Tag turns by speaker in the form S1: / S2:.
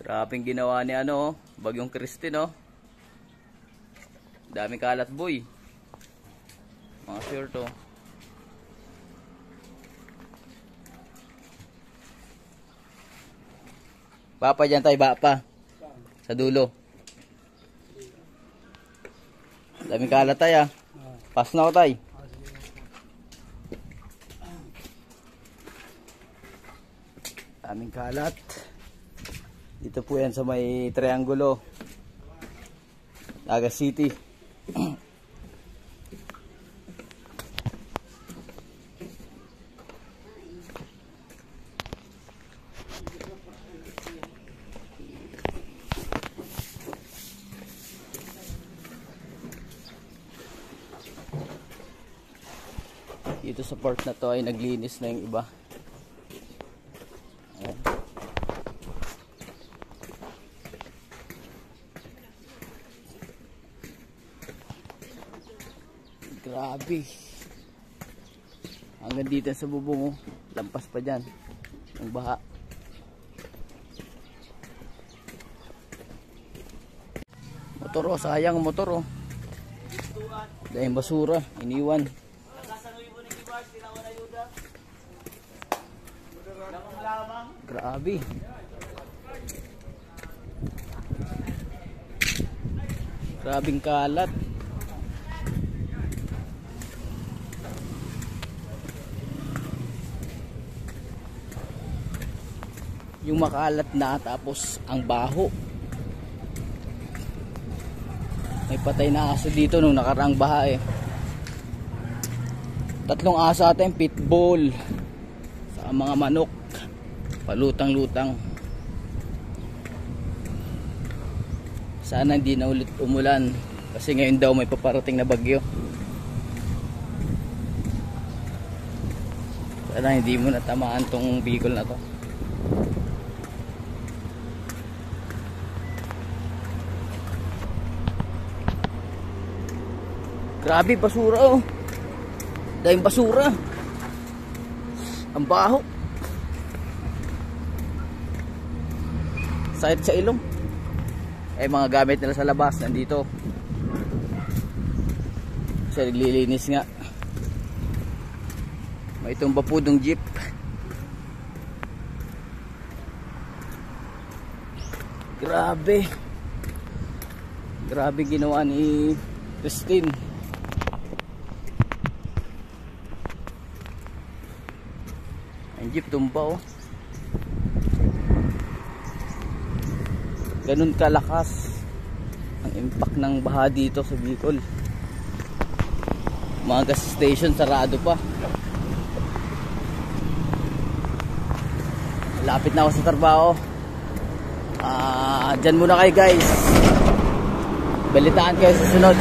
S1: Grabing ginawa ni ano, Bagyong Christine, oh. Daming kalat, boy. Mga sure to. Bapa dyan tayo, bapa. Sa dulo. Daming kalat tayo, ah. Pass na ako tayo. Daming kalat. Dito po yan sa may triangulo, Naga City. Dito sa part na to ay naglinis na yung iba. Ayan. Grabe. Hanggang dito sa bubong, oh. Lampas pa dyan ang baha. Motor, oh. Sayang ang motor, oh. Dahil basura, iniwan. Grabe. Grabing kalat. Yung makalat na tapos ang baho. May patay na aso dito nung nakaraang baha, eh. 3 aso atin, pitbull. Sa mga manok. Palutang-lutang. Sana hindi na ulit umulan kasi ngayon daw may paparating na bagyo. Sana hindi mo natamaan tong Bicol na to. Grabe, basura, oh. Dahil basura. Ang baho. Sakit sa ilong. Mga gamit nila sa labas nandito. Kasi naglilinis nga. May itong bapudong jeep. Grabe. Grabe ginawa ni Christine. Ang jeep tumba, oh. Ganun kalakas ang impact ng baha dito sa Bicol. Mga gas station sarado pa. Lapit na ako sa trabaho. Dyan muna kayo, guys. Balitaan kayo sa sunod.